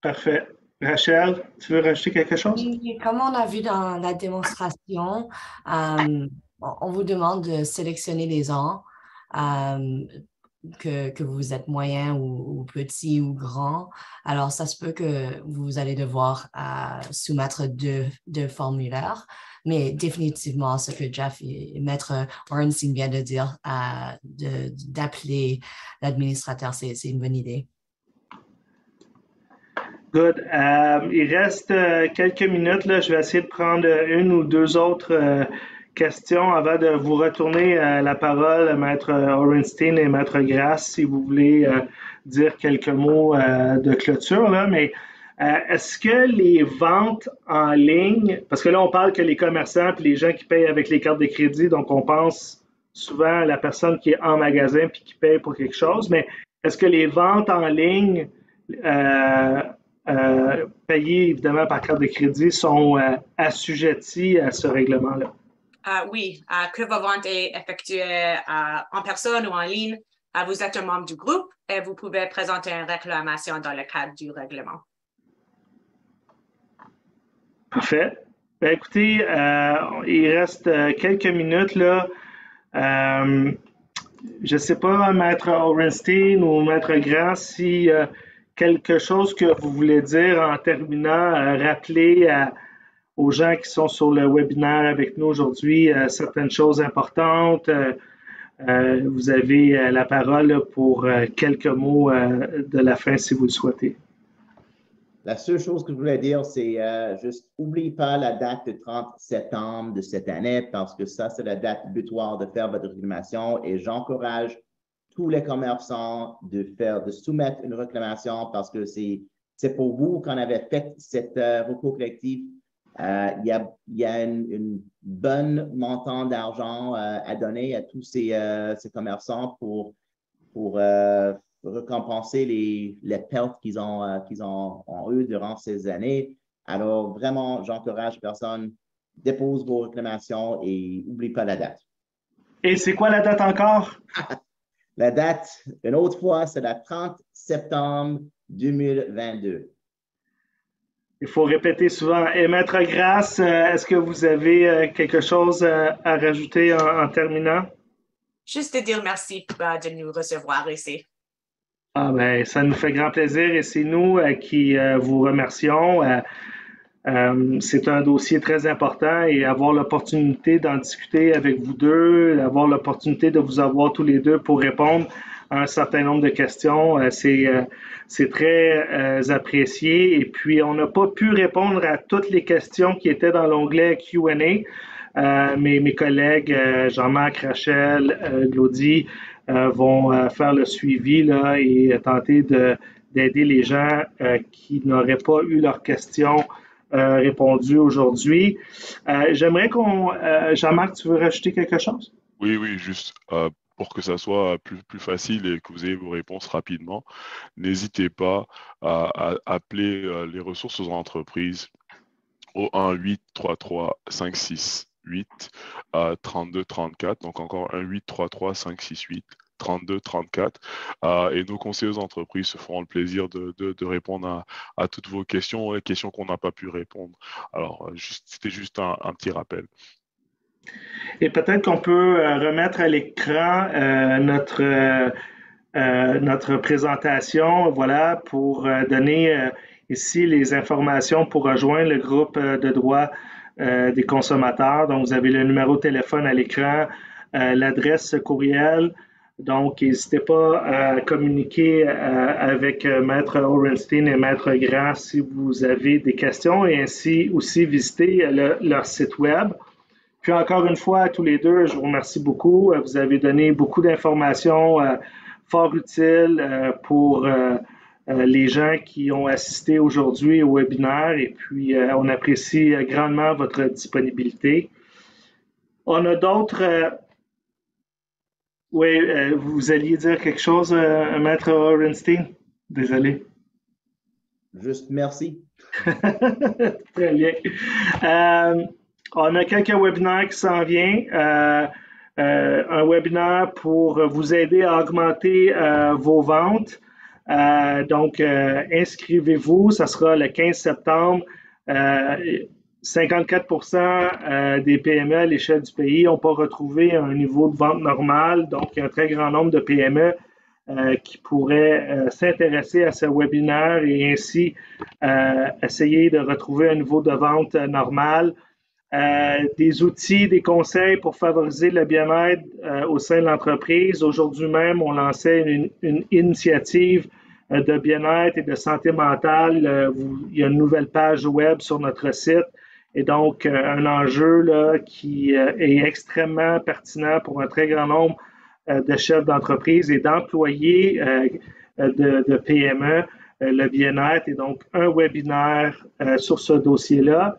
Parfait. Rachel, tu veux rajouter quelque chose? Oui, comme on a vu dans la démonstration, on vous demande de sélectionner des ans, que vous êtes moyen ou petit ou grand. Alors, ça se peut que vous allez devoir soumettre deux formulaires, mais définitivement, ce que Jeff et Maître Orenstein vient de dire, d'appeler l'administrateur, c'est une bonne idée. Good. Il reste quelques minutes. Là. Je vais essayer de prendre une ou deux autres questions avant de vous retourner la parole, Maître Orenstein et Maître Grasse, si vous voulez dire quelques mots de clôture. Là. Mais est-ce que les ventes en ligne, parce que là, on parle que les commerçants et les gens qui payent avec les cartes de crédit, donc on pense souvent à la personne qui est en magasin puis qui paye pour quelque chose, mais est-ce que les ventes en ligne payés évidemment par carte de crédit sont assujettis à ce règlement-là? Oui, que vos ventes est effectuées en personne ou en ligne, vous êtes un membre du groupe et vous pouvez présenter une réclamation dans le cadre du règlement. Parfait. Ben, écoutez, il reste quelques minutes là. Je ne sais pas, Maître Orenstein ou Maître Grasse, si quelque chose que vous voulez dire en terminant, rappeler aux gens qui sont sur le webinaire avec nous aujourd'hui certaines choses importantes. Vous avez la parole pour quelques mots de la fin si vous le souhaitez. La seule chose que je voulais dire, c'est juste n'oubliez pas la date de 30 septembre de cette année parce que ça, c'est la date butoir de faire votre réclamation et j'encourage tous les commerçants de soumettre une réclamation parce que c'est pour vous qu'on avait fait cet recours collectif Il y a une bonne montant d'argent à donner à tous ces commerçants pour récompenser les pertes qu'ils ont eues durant ces années. Alors, vraiment, j'encourage les personnes, dépose vos réclamations et n'oublie pas la date. Et c'est quoi la date encore? La date, une autre fois, c'est le 30 septembre 2022. Il faut répéter souvent. Et Maître Grasse, est-ce que vous avez quelque chose à rajouter en terminant? Juste de dire merci de nous recevoir ici. Ah ben, ça nous fait grand plaisir et c'est nous qui vous remercions. C'est un dossier très important et avoir l'opportunité d'en discuter avec vous deux, avoir l'opportunité de vous avoir tous les deux pour répondre à un certain nombre de questions, c'est très apprécié. Et puis, on n'a pas pu répondre à toutes les questions qui étaient dans l'onglet Q&A. Mes collègues Jean-Marc, Rachel, Glody vont faire le suivi là, et tenter d'aider les gens qui n'auraient pas eu leurs questions répondues aujourd'hui. J'aimerais Jean-Marc, tu veux rajouter quelque chose? Oui, juste pour que ça soit plus facile et que vous ayez vos réponses rapidement, n'hésitez pas à appeler les ressources aux entreprises au 1-833-568-3234. Donc encore 1-833-568-3234. Et nos conseillers aux entreprises se feront le plaisir de répondre à toutes vos questions, les questions qu'on n'a pas pu répondre. Alors, c'était juste un petit rappel. Et peut-être qu'on peut remettre à l'écran notre présentation, voilà, pour donner ici les informations pour rejoindre le groupe de droit des consommateurs. Donc, vous avez le numéro de téléphone à l'écran, l'adresse courriel. Donc, n'hésitez pas à communiquer avec Maître Orenstein et Maître Grasse si vous avez des questions et ainsi aussi visiter leur site web. Puis encore une fois, à tous les deux, je vous remercie beaucoup. Vous avez donné beaucoup d'informations fort utiles pour les gens qui ont assisté aujourd'hui au webinaire et puis on apprécie grandement votre disponibilité. On a d'autres... Oui, vous alliez dire quelque chose, Maître Orenstein? Désolé. Juste merci. Très bien. On a quelques webinaires qui s'en viennent. Un webinaire pour vous aider à augmenter vos ventes. Donc, inscrivez-vous. Ça sera le 15 septembre. 54% des PME à l'échelle du pays n'ont pas retrouvé un niveau de vente normal. Donc, il y a un très grand nombre de PME qui pourraient s'intéresser à ce webinaire et ainsi essayer de retrouver un niveau de vente normal. Des outils, des conseils pour favoriser le bien-être au sein de l'entreprise. Aujourd'hui même, on lançait une initiative de bien-être et de santé mentale. Il y a une nouvelle page web sur notre site et donc un enjeu là, qui est extrêmement pertinent pour un très grand nombre de chefs d'entreprise et d'employés de PME, le bien-être. Et donc, un webinaire sur ce dossier-là.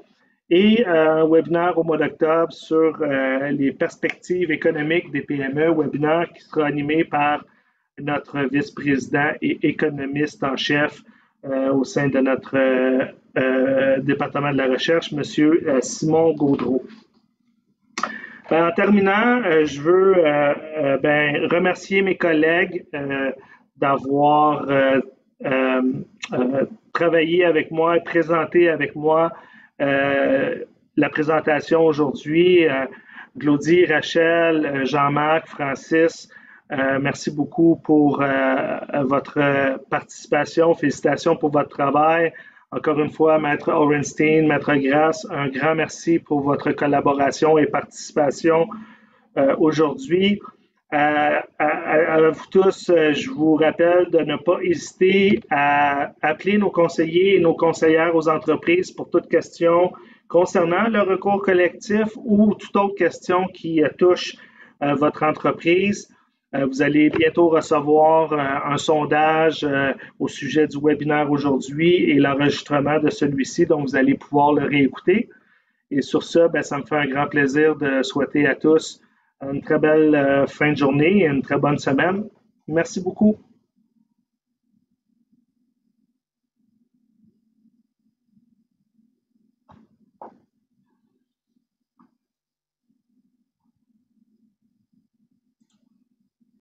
Et un webinaire au mois d'octobre sur les perspectives économiques des PME, webinaire qui sera animé par notre vice-président et économiste en chef au sein de notre département de la recherche, M. Simon Gaudreau. En terminant, je veux remercier mes collègues d'avoir travaillé avec moi et présenté avec moi la présentation aujourd'hui. Glody, Rachel, Jean-Marc, Francis, merci beaucoup pour votre participation. Félicitations pour votre travail. Encore une fois, Maître Orenstein, Maître Grasse, un grand merci pour votre collaboration et participation aujourd'hui. À vous tous, je vous rappelle de ne pas hésiter à appeler nos conseillers et nos conseillères aux entreprises pour toute question concernant le recours collectif ou toute autre question qui touche votre entreprise. Vous allez bientôt recevoir un sondage au sujet du webinaire aujourd'hui et l'enregistrement de celui-ci, donc vous allez pouvoir le réécouter. Et sur ça, ben, ça me fait un grand plaisir de souhaiter à tous une très belle fin de journée et une très bonne semaine. Merci beaucoup.